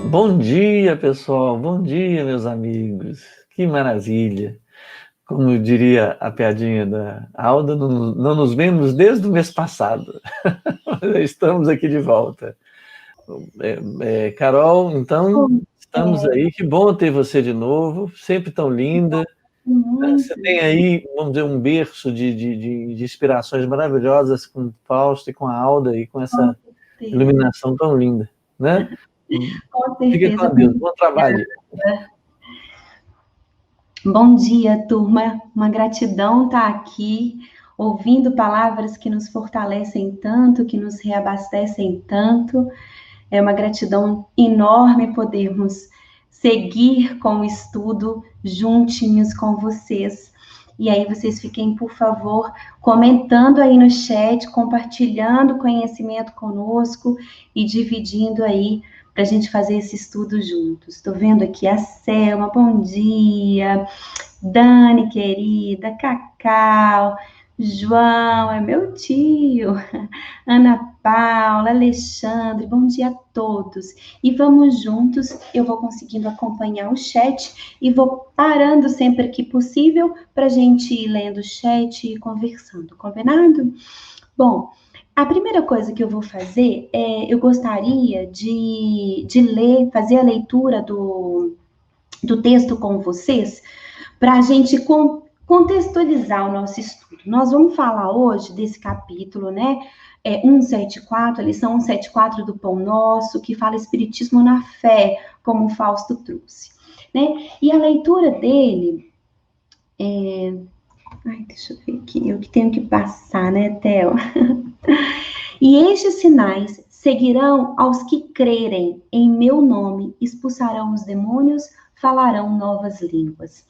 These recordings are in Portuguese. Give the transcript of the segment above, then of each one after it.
Bom dia, pessoal. Bom dia, meus amigos. Que maravilha. Como diria a piadinha da Alda, não nos vemos desde o mês passado. Estamos aqui de volta. Carol, então, estamos aí. Que bom ter você de novo. Sempre tão linda. Você tem aí, vamos dizer, um berço de inspirações maravilhosas com o Fausto e com a Alda e com essa iluminação tão linda, né? Com Fica certeza. com Deus. Bom trabalho. Bom dia, turma. Uma gratidão estar aqui, ouvindo palavras que nos fortalecem tanto, que nos reabastecem tanto. É uma gratidão enorme podermos seguir com o estudo juntinhos com vocês. E aí vocês fiquem, por favor, comentando aí no chat, compartilhando conhecimento conosco e dividindo aí para a gente fazer esse estudo juntos. Estou vendo aqui a Selma, bom dia. Dani, querida, Cacau, João, é meu tio, Ana Paula, Alexandre, bom dia a todos. E vamos juntos, eu vou conseguindo acompanhar o chat e vou parando sempre que possível para a gente ir lendo o chat e conversando, combinado? Bom, a primeira coisa que eu vou fazer eu gostaria de ler, fazer a leitura do texto com vocês, para a gente contextualizar o nosso estudo. Nós vamos falar hoje desse capítulo, né? 174, a lição 174 do Pão Nosso, que fala Espiritismo na Fé, como o Fausto trouxe, né? E a leitura dele deixa eu ver aqui, eu que tenho que passar, né, Theo? E estes sinais seguirão aos que crerem em meu nome, expulsarão os demônios, falarão novas línguas.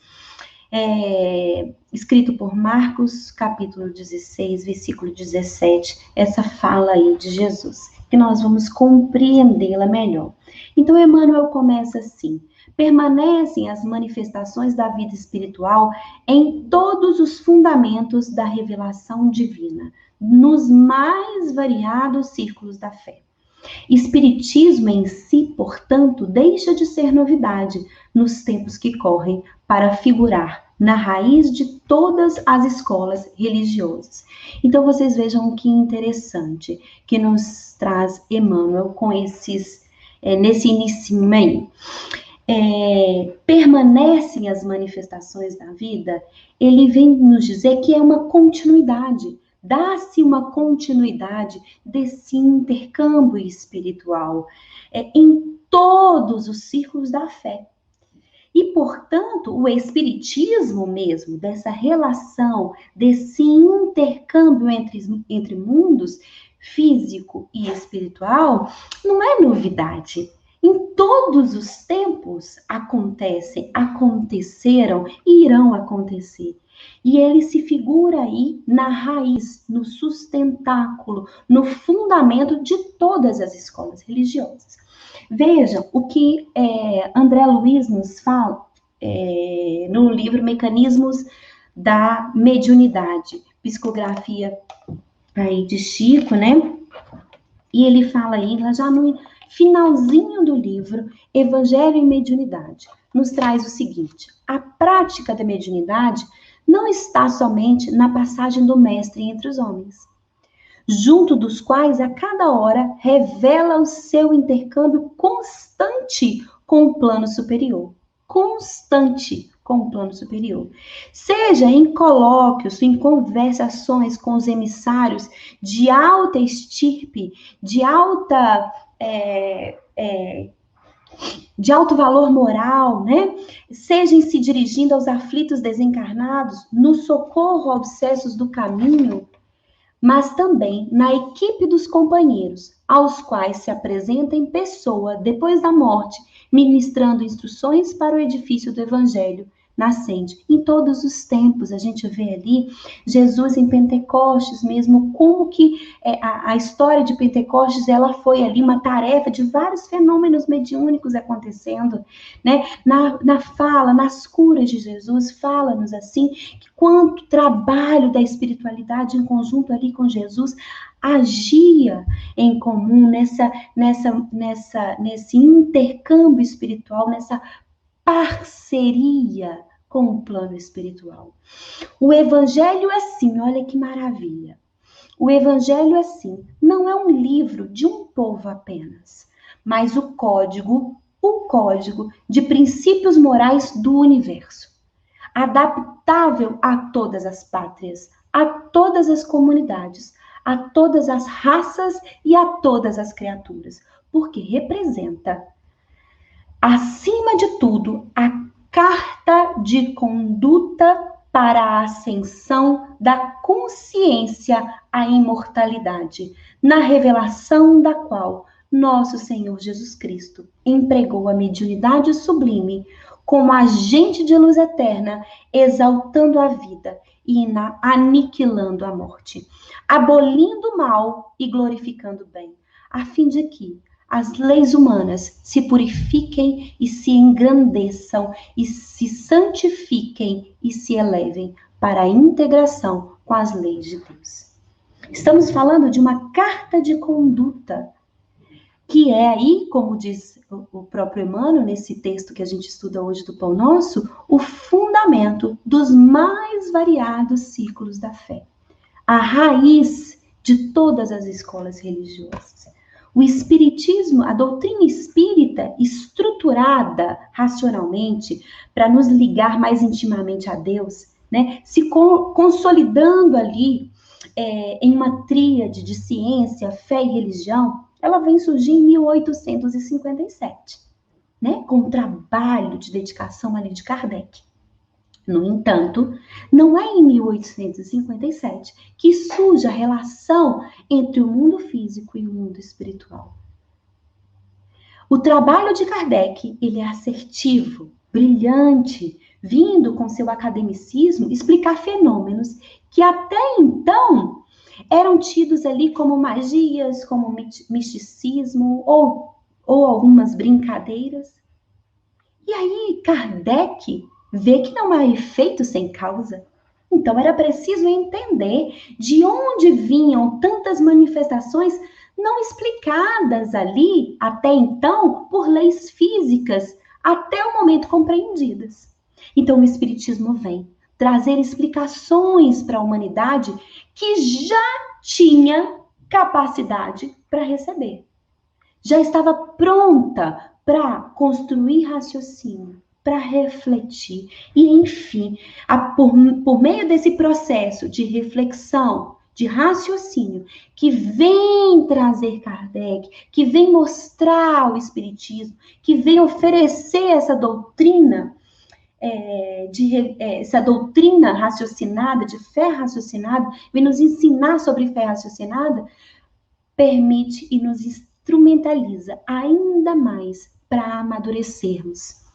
Escrito por Marcos, capítulo 16, versículo 17, essa fala aí de Jesus, que nós vamos compreendê-la melhor. Então, Emmanuel começa assim: permanecem as manifestações da vida espiritual em todos os fundamentos da revelação divina, nos mais variados círculos da fé. Espiritismo em si, portanto, deixa de ser novidade nos tempos que correm para figurar na raiz de todas as escolas religiosas. Então, vocês vejam que interessante que nos traz Emmanuel com nesse inicinho aí. Permanecem as manifestações da vida, ele vem nos dizer que é uma continuidade. Dá-se uma continuidade desse intercâmbio espiritual em todos os círculos da fé. E, portanto, o espiritismo mesmo, dessa relação, desse intercâmbio entre mundos físico e espiritual, não é novidade. Em todos os tempos aconteceram e irão acontecer. E ele se figura aí na raiz, no sustentáculo, no fundamento de todas as escolas religiosas. Vejam o que André Luiz nos fala no livro Mecanismos da Mediunidade, psicografia aí de Chico, né? E ele fala aí, já no finalzinho do livro, Evangelho e Mediunidade, nos traz o seguinte: a prática da mediunidade não está somente na passagem do mestre entre os homens, junto dos quais a cada hora revela o seu intercâmbio constante com o plano superior. Constante com o plano superior. Seja em colóquios, em conversações com os emissários de alta estirpe, de alto valor moral, né? Seja em se dirigindo aos aflitos desencarnados, no socorro a obsessos do caminho, mas também na equipe dos companheiros, aos quais se apresenta em pessoa depois da morte, ministrando instruções para o edifício do Evangelho, nascente. Em todos os tempos, a gente vê ali Jesus em Pentecostes mesmo, como que a história de Pentecostes, ela foi ali uma tarefa de vários fenômenos mediúnicos acontecendo, né? Na fala, nas curas de Jesus, fala-nos assim, que quanto trabalho da espiritualidade em conjunto ali com Jesus agia em comum nesse intercâmbio espiritual, nessa parceria com o plano espiritual. O evangelho é assim, olha que maravilha. O evangelho é assim, não é um livro de um povo apenas, mas o código de princípios morais do universo, adaptável a todas as pátrias, a todas as comunidades, a todas as raças e a todas as criaturas, porque representa, acima de tudo, a carta de conduta para a ascensão da consciência à imortalidade, na revelação da qual nosso Senhor Jesus Cristo empregou a mediunidade sublime como agente de luz eterna, exaltando a vida e aniquilando a morte, abolindo o mal e glorificando o bem, a fim de que as leis humanas se purifiquem e se engrandeçam e se santifiquem e se elevem para a integração com as leis de Deus. Estamos falando de uma carta de conduta, que é aí, como diz o próprio Emmanuel, nesse texto que a gente estuda hoje do Pão Nosso, o fundamento dos mais variados ciclos da fé. A raiz de todas as escolas religiosas. O espiritismo, a doutrina espírita, estruturada racionalmente para nos ligar mais intimamente a Deus, né? Se consolidando ali em uma tríade de ciência, fé e religião, ela vem surgir em 1857, né? Com o trabalho de dedicação ali de Kardec. No entanto, não é em 1857 que surge a relação entre o mundo físico e o mundo espiritual. O trabalho de Kardec, ele é assertivo, brilhante, vindo com seu academicismo explicar fenômenos que até então eram tidos ali como magias, como misticismo ou algumas brincadeiras. E aí Kardec vê que não há efeito sem causa. Então era preciso entender de onde vinham tantas manifestações não explicadas ali, até então, por leis físicas, até o momento compreendidas. Então o Espiritismo vem trazer explicações para a humanidade que já tinha capacidade para receber. Já estava pronta para construir raciocínio, para refletir. E, enfim, por meio desse processo de reflexão, de raciocínio, que vem trazer Kardec, que vem mostrar o Espiritismo, que vem oferecer essa doutrina, essa doutrina raciocinada, de fé raciocinada, vem nos ensinar sobre fé raciocinada, permite e nos instrumentaliza ainda mais para amadurecermos.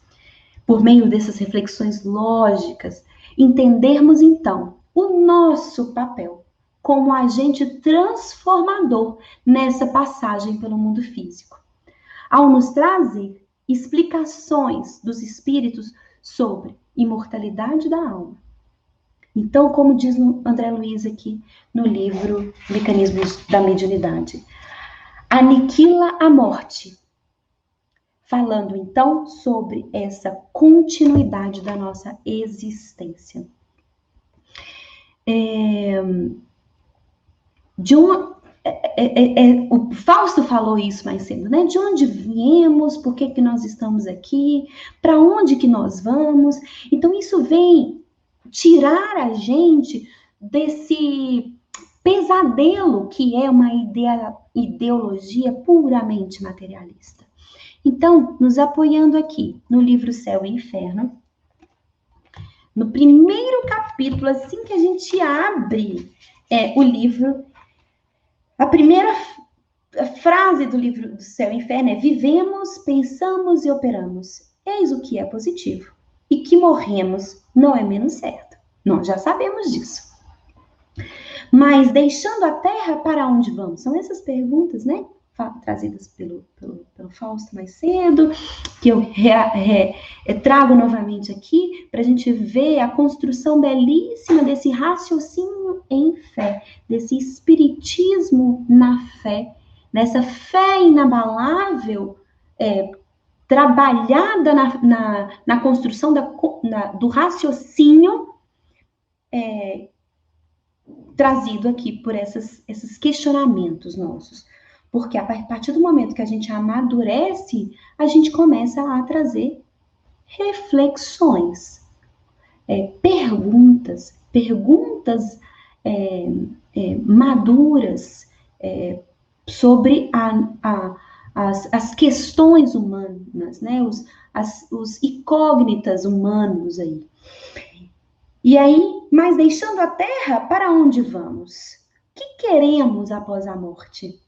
Por meio dessas reflexões lógicas, entendermos então o nosso papel como agente transformador nessa passagem pelo mundo físico, ao nos trazer explicações dos espíritos sobre imortalidade da alma. Então, como diz André Luiz aqui no livro Mecanismos da Mediunidade, aniquila a morte, falando então sobre essa continuidade da nossa existência. O Fausto falou isso mais cedo, né? De onde viemos, por que nós estamos aqui, para onde que nós vamos. Então isso vem tirar a gente desse pesadelo que é uma ideologia puramente materialista. Então, nos apoiando aqui no livro Céu e Inferno, no primeiro capítulo, assim que a gente abre o livro, a primeira frase do livro do Céu e Inferno é: vivemos, pensamos e operamos. Eis o que é positivo e que morremos não é menos certo. Nós já sabemos disso. Mas deixando a Terra, para onde vamos? São essas perguntas, né? Trazidas pelo Fausto mais cedo, que eu trago novamente aqui, para a gente ver a construção belíssima desse raciocínio em fé, desse espiritismo na fé, dessa fé inabalável, trabalhada na construção do raciocínio, trazido aqui por esses questionamentos nossos. Porque a partir do momento que a gente amadurece, a gente começa a trazer reflexões, perguntas maduras sobre as questões humanas, né? Os incógnitas humanos aí. E aí, mas deixando a Terra, para onde vamos? O que queremos após a morte?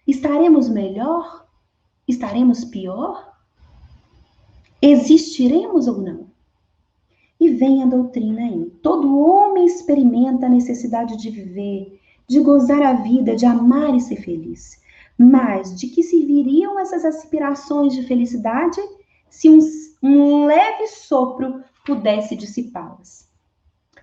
Estaremos melhor? Estaremos pior? Existiremos ou não? E vem a doutrina aí. Todo homem experimenta a necessidade de viver, de gozar a vida, de amar e ser feliz. Mas de que serviriam essas aspirações de felicidade se um leve sopro pudesse dissipá-las?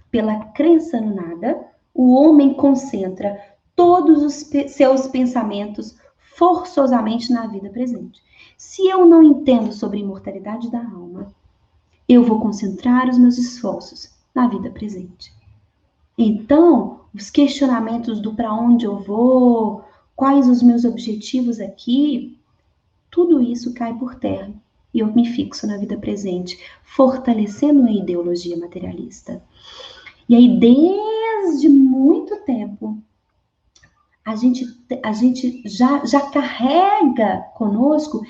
Pela crença no nada, o homem concentra todos os seus pensamentos forçosamente na vida presente. Se eu não entendo sobre a imortalidade da alma, eu vou concentrar os meus esforços na vida presente. Então, os questionamentos do para onde eu vou, quais os meus objetivos aqui, tudo isso cai por terra e eu me fixo na vida presente, fortalecendo a ideologia materialista. E aí, desde muito tempo, a gente já carrega conosco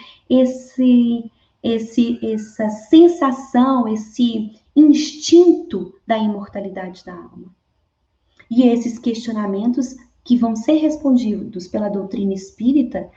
essa sensação, esse instinto da imortalidade da alma. E esses questionamentos que vão ser respondidos pela doutrina espírita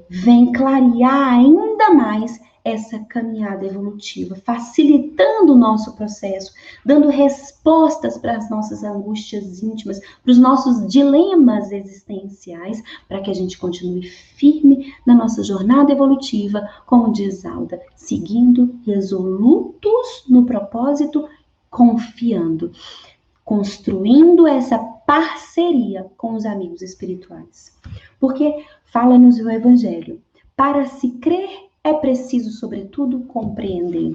vêm clarear ainda mais essa caminhada evolutiva, facilitando o nosso processo, dando respostas para as nossas angústias íntimas, para os nossos dilemas existenciais, para que a gente continue firme na nossa jornada evolutiva, como diz Alda, seguindo resolutos no propósito, confiando, construindo essa parceria com os amigos espirituais. Porque fala-nos o Evangelho, para se crer é preciso, sobretudo, compreender.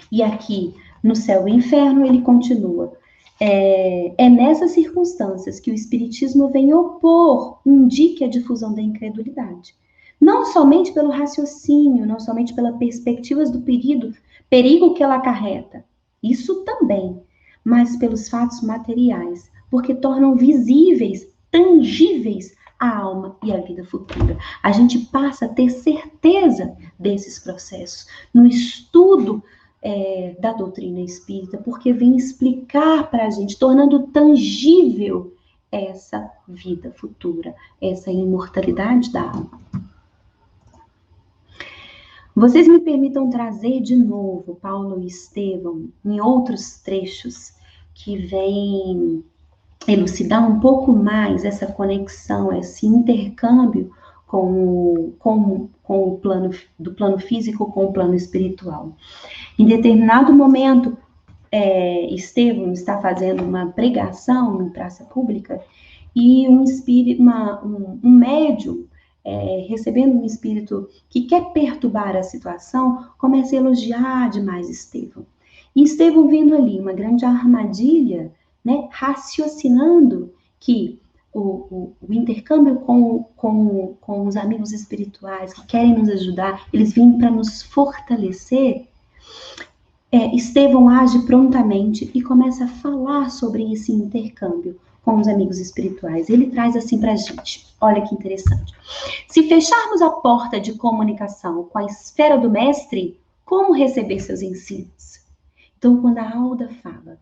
E aqui, no Céu e Inferno, ele continua. É nessas circunstâncias que o Espiritismo vem opor um dique à difusão da incredulidade. Não somente pelo raciocínio, não somente pelas perspectivas do perigo que ela acarreta. Isso também, mas pelos fatos materiais, porque tornam visíveis, tangíveis, a alma e a vida futura. A gente passa a ter certeza desses processos no estudo da doutrina espírita, porque vem explicar para a gente, tornando tangível essa vida futura, essa imortalidade da alma. Vocês me permitam trazer de novo Paulo e Estevão em outros trechos que vêm elucidar um pouco mais essa conexão, esse intercâmbio com o plano do plano físico com o plano espiritual. Em determinado momento, Estevão está fazendo uma pregação em praça pública e um médium, recebendo um espírito que quer perturbar a situação, começa a elogiar demais Estevão. E Estevão vendo ali uma grande armadilha, né, raciocinando que o intercâmbio com os amigos espirituais que querem nos ajudar, eles vêm para nos fortalecer, Estevão age prontamente e começa a falar sobre esse intercâmbio com os amigos espirituais. Ele traz assim para a gente, olha que interessante. Se fecharmos a porta de comunicação com a esfera do mestre, como receber seus ensinos? Então, quando a Alda fala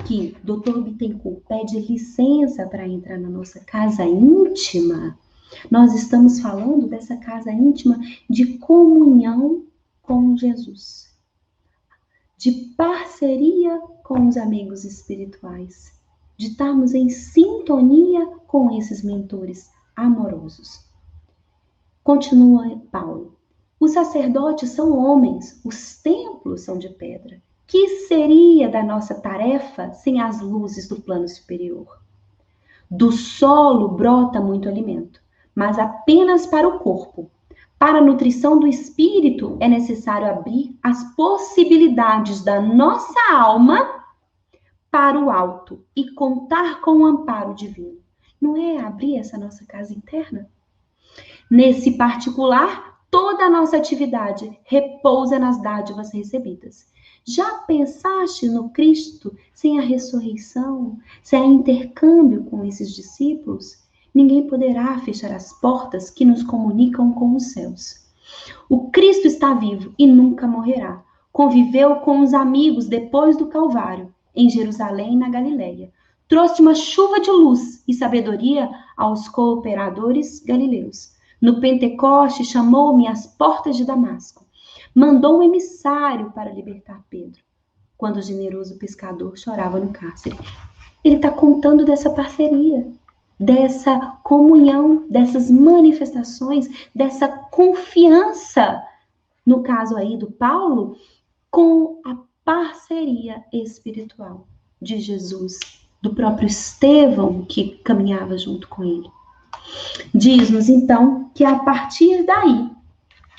que Dr. Bittencourt pede licença para entrar na nossa casa íntima, nós estamos falando dessa casa íntima de comunhão com Jesus, de parceria com os amigos espirituais, de estarmos em sintonia com esses mentores amorosos. Continua Paulo. Os sacerdotes são homens, os templos são de pedra. Que seria da nossa tarefa sem as luzes do plano superior? Do solo brota muito alimento, mas apenas para o corpo. Para a nutrição do espírito é necessário abrir as possibilidades da nossa alma para o alto e contar com o amparo divino. Não é abrir essa nossa casa interna? Nesse particular, toda a nossa atividade repousa nas dádivas recebidas. Já pensaste no Cristo sem a ressurreição, sem a intercâmbio com esses discípulos? Ninguém poderá fechar as portas que nos comunicam com os céus. O Cristo está vivo e nunca morrerá. Conviveu com os amigos depois do Calvário, em Jerusalém e na Galileia. Trouxe uma chuva de luz e sabedoria aos cooperadores galileus. No Pentecoste, chamou-me às portas de Damasco. Mandou um emissário para libertar Pedro, quando o generoso pescador chorava no cárcere. Ele está contando dessa parceria, dessa comunhão, dessas manifestações, dessa confiança, no caso aí do Paulo, com a parceria espiritual de Jesus, do próprio Estevão que caminhava junto com ele. Diz-nos então que a partir daí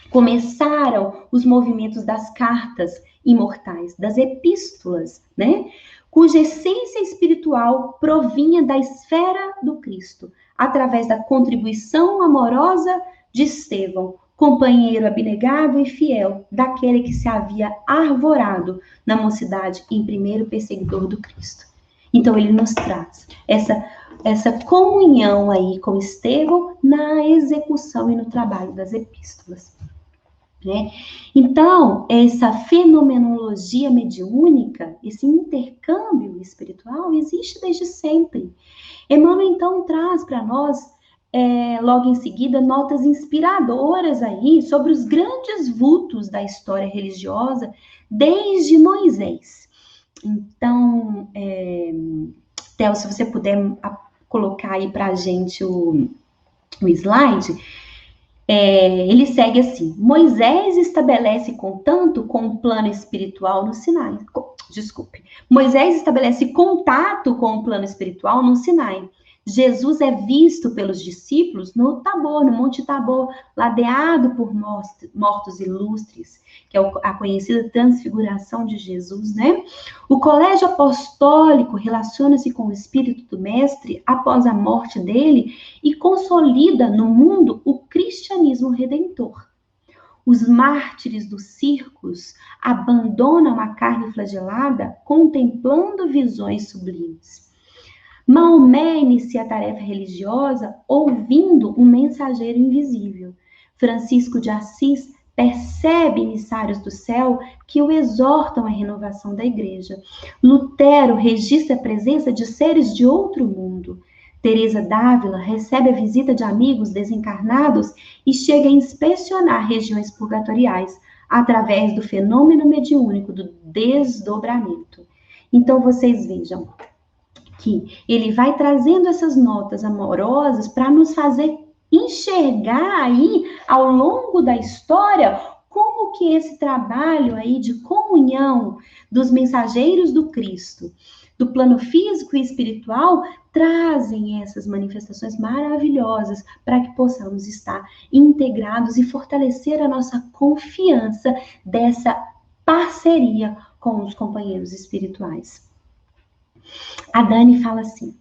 começaram os movimentos das cartas imortais, das epístolas, né? Cuja essência espiritual provinha da esfera do Cristo, através da contribuição amorosa de Estevão, companheiro abnegado e fiel daquele que se havia arvorado na mocidade em primeiro perseguidor do Cristo. Então ele nos traz essa comunhão aí com Estevão na execução e no trabalho das epístolas. Né? Então, essa fenomenologia mediúnica, esse intercâmbio espiritual, existe desde sempre. Emmanuel, então, traz para nós, logo em seguida, notas inspiradoras aí sobre os grandes vultos da história religiosa, desde Moisés. Então, Theo, se você puder colocar aí para a gente o slide, ele segue assim: Moisés estabelece contato com o plano espiritual no Sinai. Moisés estabelece contato com o plano espiritual no Sinai. Jesus é visto pelos discípulos no Tabor, no Monte Tabor, ladeado por mortos ilustres, que é a conhecida transfiguração de Jesus, né? O colégio apostólico relaciona-se com o espírito do mestre após a morte dele e consolida no mundo o cristianismo redentor. Os mártires dos circos abandonam a carne flagelada contemplando visões sublimes. Maomé inicia a tarefa religiosa ouvindo um mensageiro invisível. Francisco de Assis percebe emissários do céu que o exortam à renovação da igreja. Lutero registra a presença de seres de outro mundo. Teresa d'Ávila recebe a visita de amigos desencarnados e chega a inspecionar regiões purgatoriais através do fenômeno mediúnico do desdobramento. Então, vocês vejam que ele vai trazendo essas notas amorosas para nos fazer enxergar aí, ao longo da história, como que esse trabalho aí de comunhão dos mensageiros do Cristo, do plano físico e espiritual, trazem essas manifestações maravilhosas para que possamos estar integrados e fortalecer a nossa confiança dessa parceria com os companheiros espirituais. A Dani fala assim: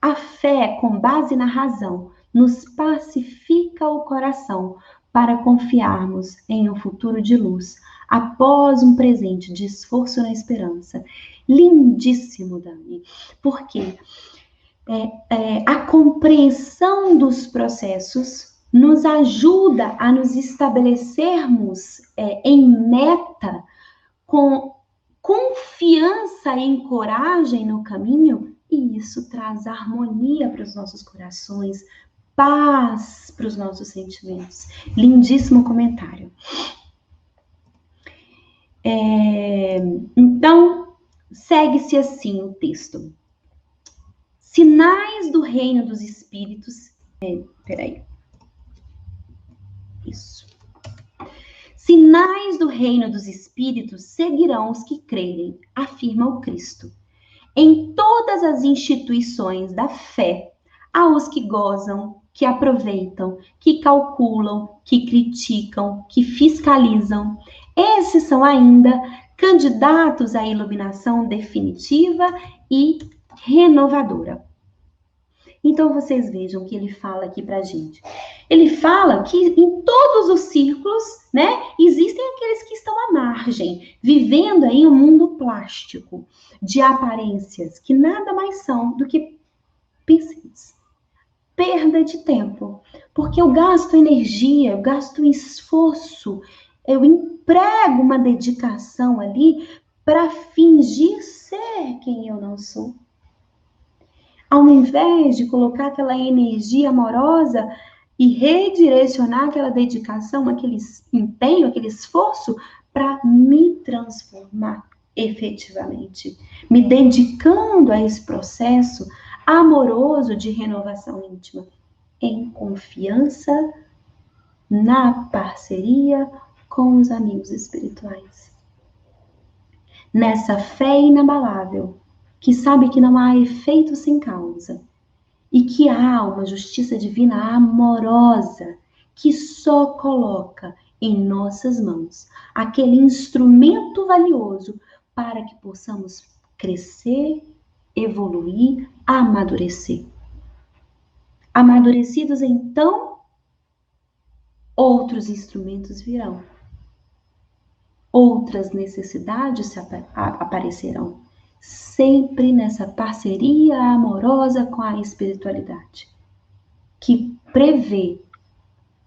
a fé, com base na razão, nos pacifica o coração para confiarmos em um futuro de luz, após um presente de esforço na esperança. Lindíssimo, Dani, porque a compreensão dos processos nos ajuda a nos estabelecermos em meta com confiança e coragem no caminho, e isso traz harmonia para os nossos corações, paz para os nossos sentimentos. Lindíssimo comentário. Então, segue-se assim o texto. Sinais do reino dos espíritos. Isso. Sinais do reino dos espíritos seguirão os que crerem, afirma o Cristo. Em todas as instituições da fé, há os que gozam, que aproveitam, que calculam, que criticam, que fiscalizam. Esses são ainda candidatos à iluminação definitiva e renovadora. Então, vocês vejam que ele fala aqui pra gente. Ele fala que em todos os círculos, né, existem aqueles que estão à margem, vivendo aí um mundo plástico, de aparências, que nada mais são do que pincéis. Perda de tempo. Porque eu gasto energia, eu gasto esforço, eu emprego uma dedicação ali para fingir ser quem eu não sou. Ao invés de colocar aquela energia amorosa e redirecionar aquela dedicação, aquele empenho, aquele esforço para me transformar efetivamente, me dedicando a esse processo amoroso de renovação íntima, em confiança, na parceria com os amigos espirituais. Nessa fé inabalável, que sabe que não há efeito sem causa, e que há uma justiça divina amorosa que só coloca em nossas mãos aquele instrumento valioso para que possamos crescer, evoluir, amadurecer. Amadurecidos, então, outros instrumentos virão. Outras necessidades aparecerão. Sempre nessa parceria amorosa com a espiritualidade, que prevê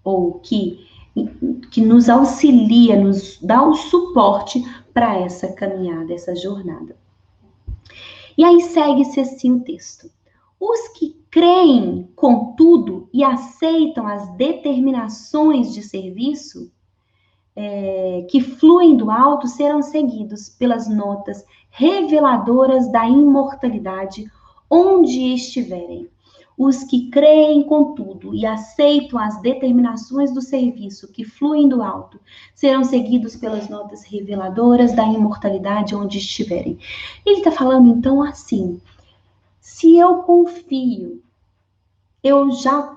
ou que nos auxilia, nos dá o suporte para essa caminhada, essa jornada. E aí segue-se assim o texto. Os que creem, contudo, e aceitam as determinações de serviço que fluem do alto serão seguidos pelas notas reveladoras da imortalidade onde estiverem. Os que creem, contudo, e aceitam as determinações do serviço que fluem do alto serão seguidos pelas notas reveladoras da imortalidade onde estiverem. Ele está falando, então, assim, se eu confio, eu já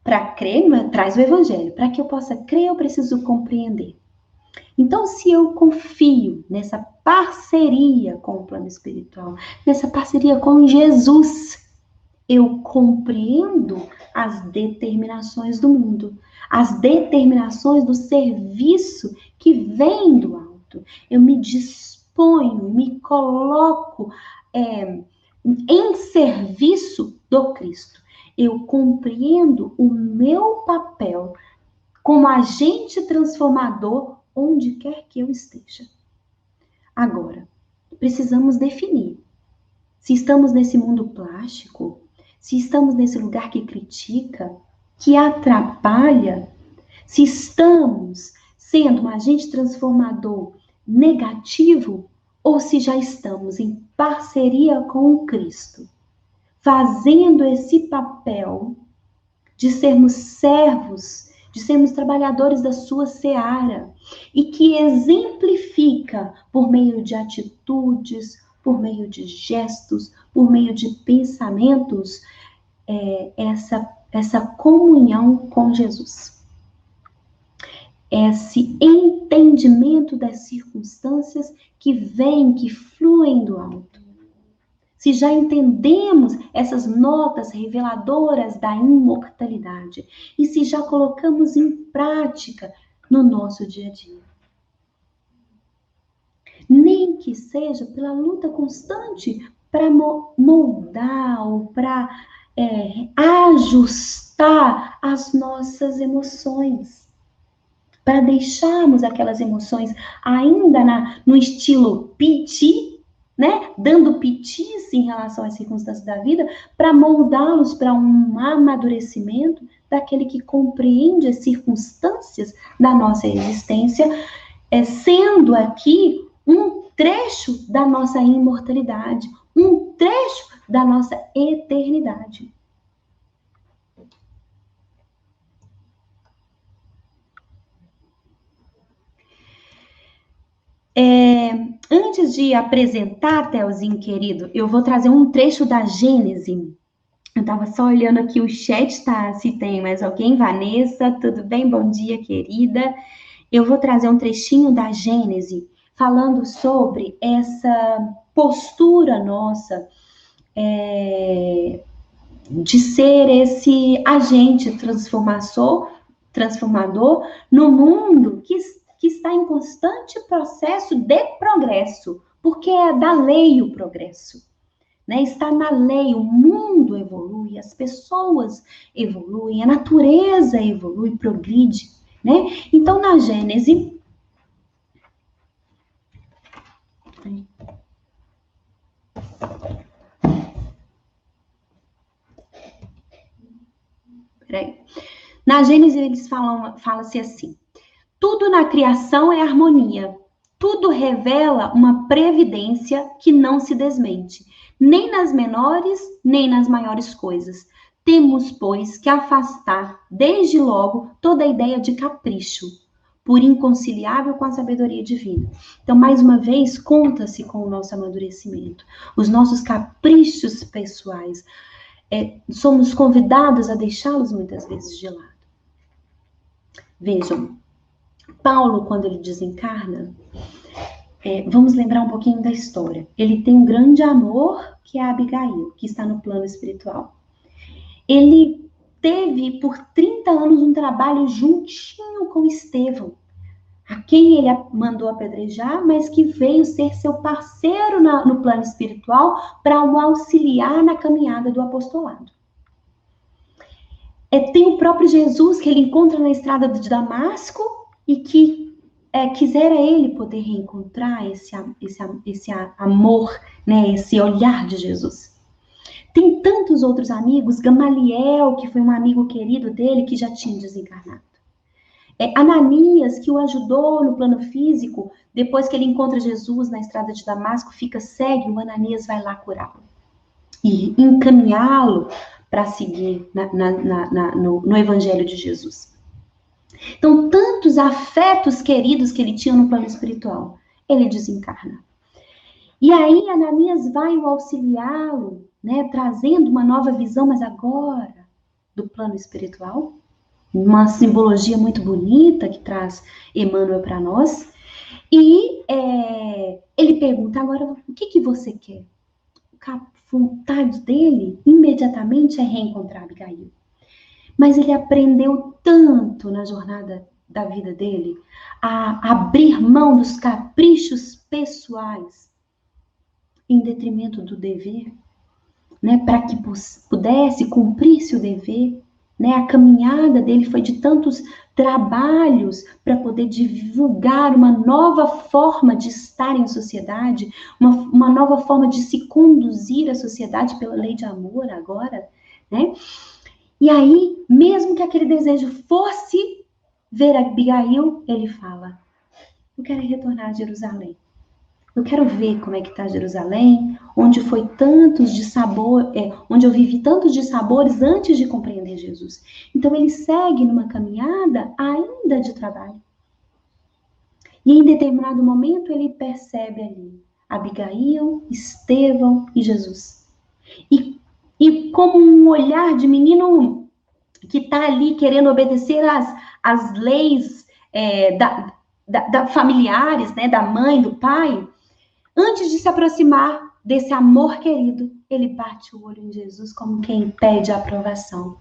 para crer, traz o evangelho. Para que eu possa crer, eu preciso compreender. Então, se eu confio nessa parceria com o plano espiritual, nessa parceria com Jesus, eu compreendo as determinações do mundo, as determinações do serviço que vem do alto. Eu me disponho, me coloco em serviço do Cristo. Eu compreendo o meu papel como agente transformador onde quer que eu esteja. Agora, precisamos definir se estamos nesse mundo plástico, se estamos nesse lugar que critica, que atrapalha, se estamos sendo um agente transformador negativo ou se já estamos em parceria com o Cristo, fazendo esse papel de sermos servos, de sermos trabalhadores da sua seara, e que exemplifica por meio de atitudes, por meio de gestos, por meio de pensamentos, essa comunhão com Jesus. Esse entendimento das circunstâncias que vêm, que fluem do alto. Se já entendemos essas notas reveladoras da imortalidade e se já colocamos em prática no nosso dia a dia. Nem que seja pela luta constante para moldar ou para ajustar as nossas emoções. Para deixarmos aquelas emoções ainda no estilo piti, né? Dando pitis em relação às circunstâncias da vida, para moldá-los para um amadurecimento daquele que compreende as circunstâncias da nossa existência sendo aqui um trecho da nossa imortalidade, um trecho da nossa eternidade. Antes de apresentar, Telzinho querido, eu vou trazer um trecho da Gênese. Eu estava só olhando aqui o chat, tá? Se tem mais alguém. Vanessa, tudo bem? Bom dia, querida. Eu vou trazer um trechinho da Gênese, falando sobre essa postura nossa de ser esse agente transformador no mundo que está em constante processo de progresso, porque é da lei o progresso. Né? Está na lei, o mundo evolui, as pessoas evoluem, a natureza evolui, progride. Né? Então, na Gênese, na Gênese eles fala-se assim: tudo na criação é harmonia, tudo revela uma previdência que não se desmente, nem nas menores, nem nas maiores coisas. Temos, pois, que afastar, desde logo, toda a ideia de capricho, por inconciliável com a sabedoria divina. Então, mais uma vez, conta-se com o nosso amadurecimento, os nossos caprichos pessoais. Somos convidados a deixá-los muitas vezes de lado. Vejam, Paulo, quando ele desencarna, vamos lembrar um pouquinho da história. Ele tem um grande amor, que é a Abigail, que está no plano espiritual. Ele teve, por 30 anos, um trabalho juntinho com Estevão, a quem ele mandou apedrejar, mas que veio ser seu parceiro no plano espiritual para o auxiliar na caminhada do apostolado. Tem o próprio Jesus, que ele encontra na estrada de Damasco e que quisera ele poder reencontrar esse amor, né, esse olhar de Jesus. Tem tantos outros amigos, Gamaliel, que foi um amigo querido dele, que já tinha desencarnado. Ananias, que o ajudou no plano físico, depois que ele encontra Jesus na estrada de Damasco, fica cego, o Ananias vai lá curá-lo e encaminhá-lo para seguir no Evangelho de Jesus. Então, tantos afetos queridos que ele tinha no plano espiritual, ele desencarna. E aí, Ananias vai o auxiliá-lo, né, trazendo uma nova visão, mas agora, do plano espiritual. Uma simbologia muito bonita que traz Emmanuel para nós. E ele pergunta, agora, o que você quer? A vontade dele, imediatamente, é reencontrar Abigail. Mas ele aprendeu tanto na jornada da vida dele a abrir mão dos caprichos pessoais em detrimento do dever, né, para que pudesse cumprir-se o dever. Né, a caminhada dele foi de tantos trabalhos para poder divulgar uma nova forma de estar em sociedade, uma nova forma de se conduzir à sociedade pela lei de amor agora, né? E aí, mesmo que aquele desejo fosse ver Abigail, ele fala, eu quero retornar a Jerusalém. Eu quero ver como é que está Jerusalém, onde foi tantos de sabor, onde eu vivi tantos de sabores antes de compreender Jesus. Então ele segue numa caminhada ainda de trabalho. E em determinado momento ele percebe ali Abigail, Estevão e Jesus. E como um olhar de menino que está ali querendo obedecer às leis familiares, né, da mãe, do pai, antes de se aproximar desse amor querido, ele bate o olho em Jesus como quem pede a aprovação.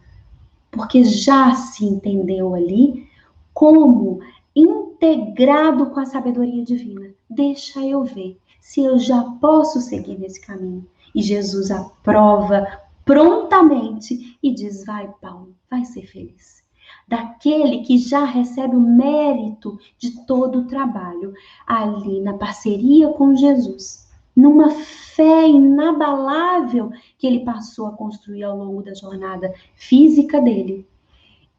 Porque já se entendeu ali como integrado com a sabedoria divina. Deixa eu ver se eu já posso seguir nesse caminho. E Jesus aprova prontamente e diz, vai, Paulo, vai ser feliz. Daquele que já recebe o mérito de todo o trabalho, ali na parceria com Jesus, numa fé inabalável que ele passou a construir ao longo da jornada física dele,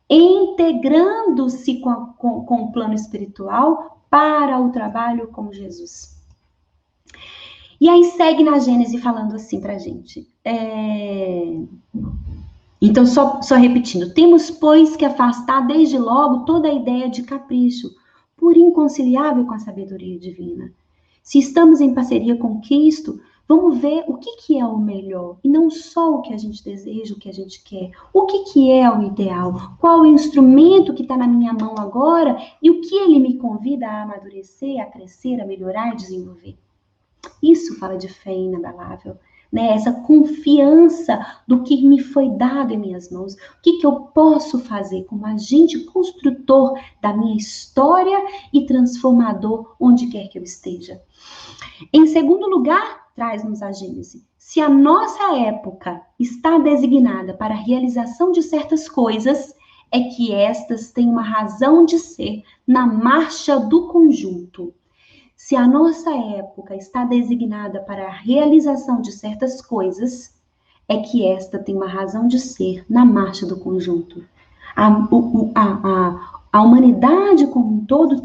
integrando-se com o plano espiritual para o trabalho com Jesus. E aí segue na Gênese falando assim pra gente. Então, só repetindo. Temos, pois, que afastar desde logo toda a ideia de capricho, por inconciliável com a sabedoria divina. Se estamos em parceria com Cristo, vamos ver o que é o melhor, e não só o que a gente deseja, o que a gente quer. O que é o ideal? Qual o instrumento que está na minha mão agora e o que ele me convida a amadurecer, a crescer, a melhorar e desenvolver. Isso fala de fé inabalável, né? Essa confiança do que me foi dado em minhas mãos. O que eu posso fazer como agente construtor da minha história e transformador onde quer que eu esteja. Em segundo lugar, traz-nos a Gênese. Se a nossa época está designada para a realização de certas coisas, é que estas têm uma razão de ser na marcha do conjunto. Se a nossa época está designada para a realização de certas coisas, é que esta tem uma razão de ser na marcha do conjunto. A humanidade como um todo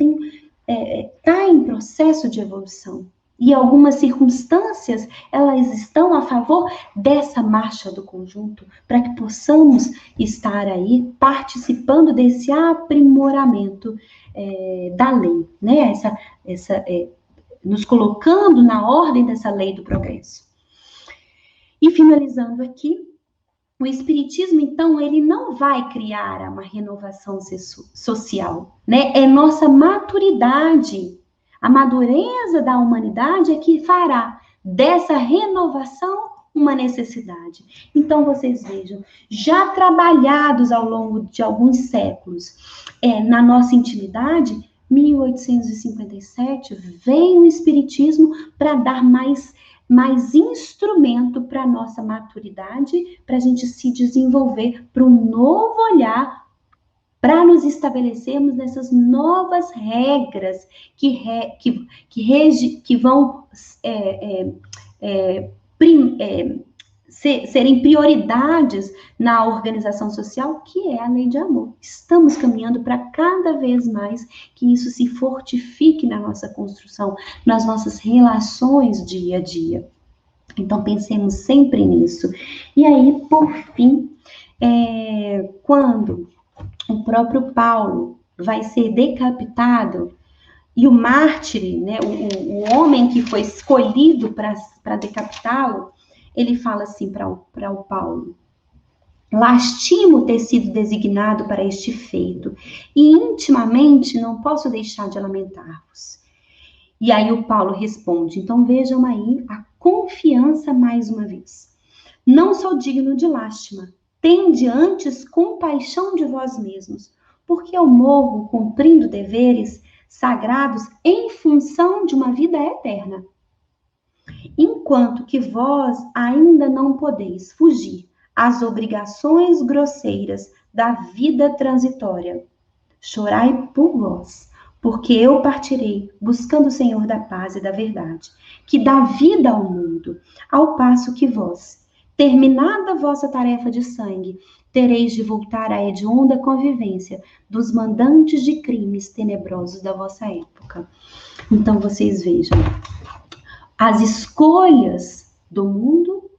está em processo de evolução. E algumas circunstâncias, elas estão a favor dessa marcha do conjunto, para que possamos estar aí participando desse aprimoramento da lei, né? Nos colocando na ordem dessa lei do progresso. E finalizando aqui, o Espiritismo, então, ele não vai criar uma renovação social, né? É nossa maturidade, a madureza da humanidade é que fará dessa renovação uma necessidade. Então, vocês vejam, já trabalhados ao longo de alguns séculos, na nossa intimidade, 1857, vem o Espiritismo para dar mais instrumento para a nossa maturidade, para a gente se desenvolver para um novo olhar, para nos estabelecermos nessas novas regras que vão serem prioridades na organização social, que é a lei de amor. Estamos caminhando para cada vez mais que isso se fortifique na nossa construção, nas nossas relações dia a dia. Então, pensemos sempre nisso. E aí, por fim, quando o próprio Paulo vai ser decapitado, e o mártir, né, o homem que foi escolhido para decapitá-lo, ele fala assim para o Paulo: lastimo ter sido designado para este feito, e intimamente não posso deixar de lamentar-vos. E aí o Paulo responde, então vejam aí a confiança mais uma vez. Não sou digno de lástima, tende antes compaixão de vós mesmos, porque eu morro cumprindo deveres sagrados em função de uma vida eterna. Enquanto que vós ainda não podeis fugir às obrigações grosseiras da vida transitória. Chorai por vós, porque eu partirei buscando o Senhor da paz e da verdade, que dá vida ao mundo, ao passo que vós, terminada a vossa tarefa de sangue, tereis de voltar à hedionda convivência dos mandantes de crimes tenebrosos da vossa época. Então, vocês vejam, as escolhas do mundo,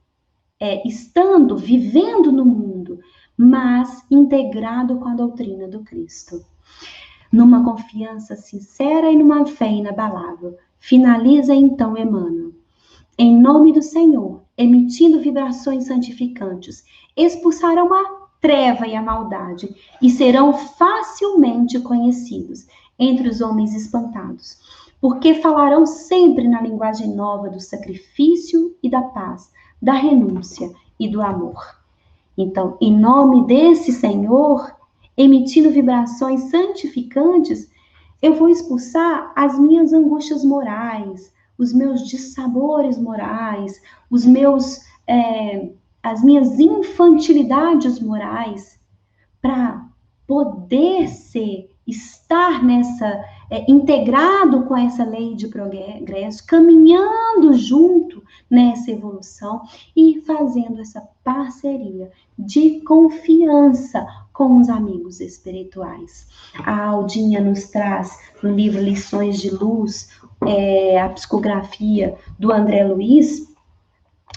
vivendo no mundo, mas integrado com a doutrina do Cristo. Numa confiança sincera e numa fé inabalável. Finaliza então Emmanuel. Em nome do Senhor, emitindo vibrações santificantes, expulsarão a treva e a maldade, e serão facilmente conhecidos entre os homens espantados, porque falarão sempre na linguagem nova do sacrifício e da paz, da renúncia e do amor. Então, em nome desse Senhor, emitindo vibrações santificantes, eu vou expulsar as minhas angústias morais, os meus dissabores morais, as minhas infantilidades morais, para poder estar integrado com essa lei de progresso, caminhando junto nessa evolução e fazendo essa parceria de confiança com os amigos espirituais. A Aldinha nos traz no livro Lições de Luz, a psicografia do André Luiz,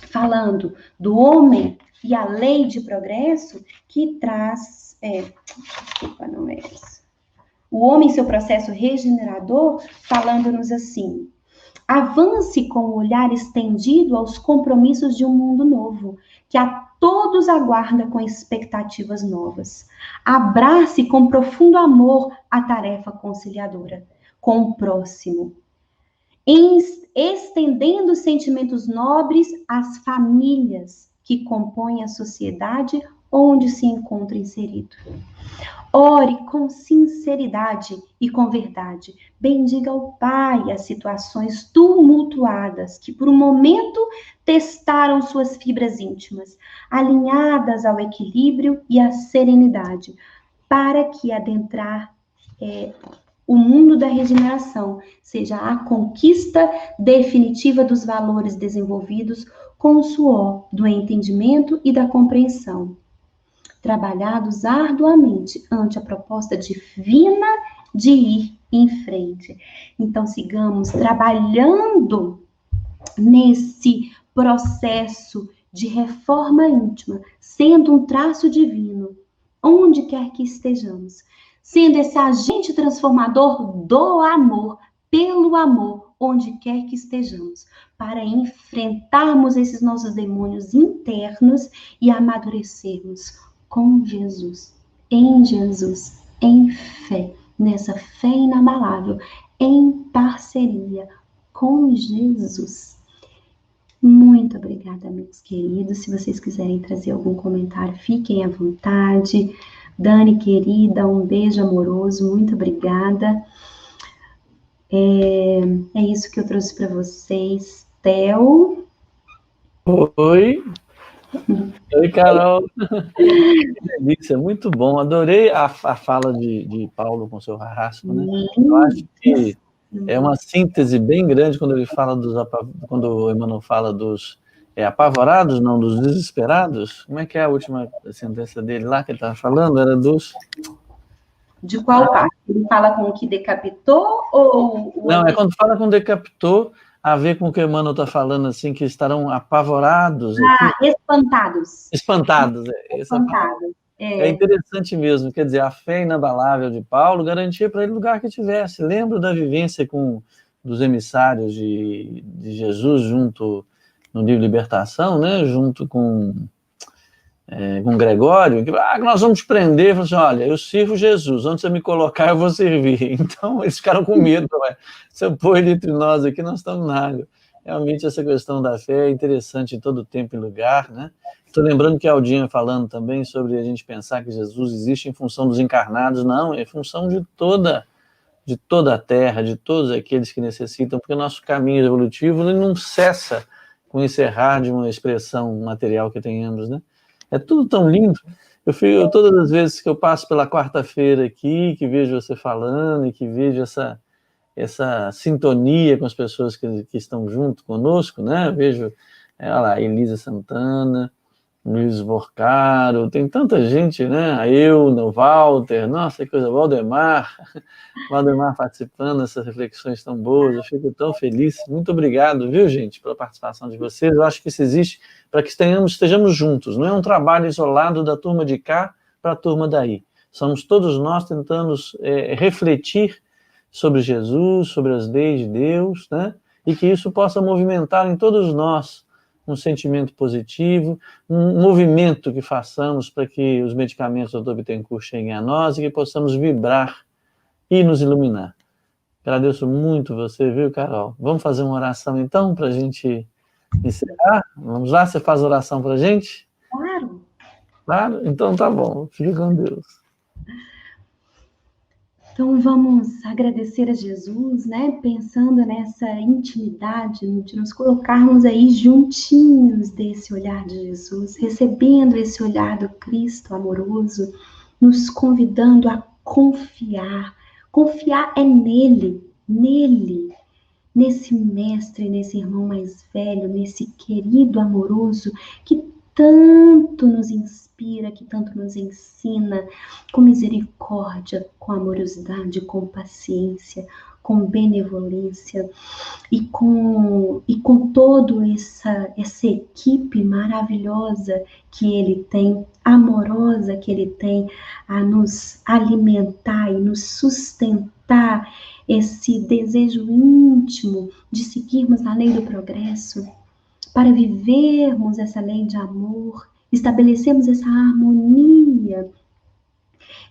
falando do homem e a lei de progresso, que traz... desculpa, não é isso. O homem e seu processo regenerador, falando-nos assim: avance com o olhar estendido aos compromissos de um mundo novo, que a todos aguarda com expectativas novas. Abrace com profundo amor a tarefa conciliadora com o próximo, estendendo sentimentos nobres às famílias que compõem a sociedade onde se encontra inserido. Ore com sinceridade e com verdade. Bendiga ao Pai as situações tumultuadas que por um momento testaram suas fibras íntimas, alinhadas ao equilíbrio e à serenidade, para que adentrar o mundo da regeneração seja a conquista definitiva dos valores desenvolvidos com o suor do entendimento e da compreensão, trabalhados arduamente ante a proposta divina de ir em frente. Então, sigamos trabalhando nesse processo de reforma íntima, sendo um traço divino, onde quer que estejamos, sendo esse agente transformador do amor, pelo amor, onde quer que estejamos, para enfrentarmos esses nossos demônios internos e amadurecermos com Jesus, em fé, nessa fé inabalável, em parceria com Jesus. Muito obrigada, amigos queridos. Se vocês quiserem trazer algum comentário, fiquem à vontade. Dani, querida, um beijo amoroso, muito obrigada. É isso que eu trouxe para vocês. Theo. Oi. Oi, Carol. Que delícia, muito bom. Adorei a fala de Paulo com o seu Carrasco, né? Eu acho que é uma síntese bem grande quando ele fala quando o Emmanuel fala dos apavorados, não, dos desesperados. Como é que é a última sentença dele lá que ele estava falando? Era dos... De qual parte? Ele fala com o que decapitou ou... Não, é quando fala com decapitou, a ver com o que o Emmanuel está falando, assim, que estarão apavorados. Espantados. Espantados. Espantados. É interessante mesmo, quer dizer, a fé inabalável de Paulo garantia para ele o lugar que tivesse. Lembro da vivência dos emissários de Jesus junto no livro Libertação, né, junto com Gregório, que nós vamos te prender. Falou assim: olha, eu sirvo Jesus, onde você me colocar eu vou servir. Então eles ficaram com medo, se eu pôr ele entre nós aqui, nós estamos na água. Realmente essa questão da fé é interessante em todo tempo e lugar, né? Estou lembrando que a Aldinha falando também sobre a gente pensar que Jesus existe em função dos encarnados. Não, é em função de toda a Terra, de todos aqueles que necessitam, porque o nosso caminho evolutivo ele não cessa com o encerrar de uma expressão material que tenhamos, né? É tudo tão lindo. Todas as vezes que eu passo pela quarta-feira aqui, que vejo você falando e que vejo essa sintonia com as pessoas que estão junto conosco, né? Vejo, olha lá, Elisa Santana, Luiz Vorcaro, tem tanta gente, né? A Euna, o Walter, nossa, que coisa, Valdemar participando dessas reflexões tão boas, eu fico tão feliz. Muito obrigado, viu, gente, pela participação de vocês. Eu acho que isso existe para que estejamos juntos, não é um trabalho isolado da turma de cá para a turma daí. Somos todos nós tentando refletir sobre Jesus, sobre as leis de Deus, né? E que isso possa movimentar em todos nós um sentimento positivo, um movimento que façamos para que os medicamentos do Dr. Bittencourt cheguem a nós e que possamos vibrar e nos iluminar. Agradeço muito você, viu, Carol? Vamos fazer uma oração, então, para a gente encerrar? Vamos lá? Você faz a oração para a gente? Claro. Claro? Então tá bom. Fique com Deus. Então, vamos agradecer a Jesus, né? Pensando nessa intimidade, de nos colocarmos aí juntinhos desse olhar de Jesus, recebendo esse olhar do Cristo amoroso, nos convidando a confiar Confiar é nele, nesse mestre, nesse irmão mais velho, nesse querido amoroso que tanto nos inspira, que tanto nos ensina, com misericórdia, com amorosidade, com paciência, com benevolência e com toda essa equipe maravilhosa que ele tem, amorosa que ele tem, a nos alimentar e nos sustentar esse desejo íntimo de seguirmos a lei do progresso, para vivermos essa lei de amor, estabelecermos essa harmonia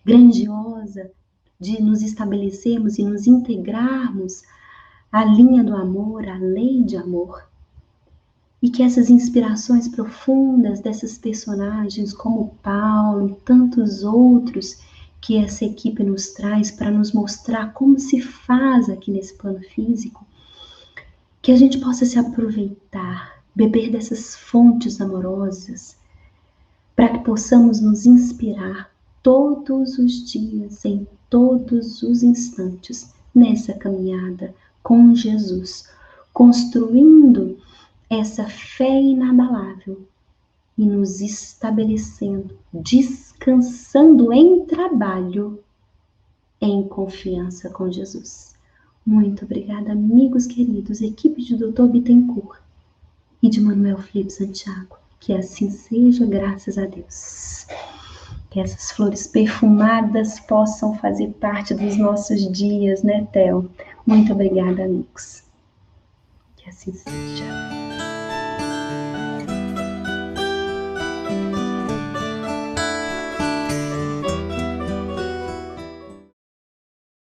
grandiosa de nos estabelecermos e nos integrarmos à linha do amor, à lei de amor. E que essas inspirações profundas dessas personagens como Paulo e tantos outros que essa equipe nos traz para nos mostrar como se faz aqui nesse plano físico, que a gente possa se aproveitar, beber dessas fontes amorosas, para que possamos nos inspirar todos os dias, em todos os instantes, nessa caminhada com Jesus, construindo essa fé inabalável e nos estabelecendo, descansando em trabalho, em confiança com Jesus. Muito obrigada, amigos queridos, equipe de Dr. Bittencourt e de Manuel Felipe Santiago. Que assim seja, graças a Deus. Que essas flores perfumadas possam fazer parte dos nossos dias, né, Theo? Muito obrigada, amigos. Que assim seja.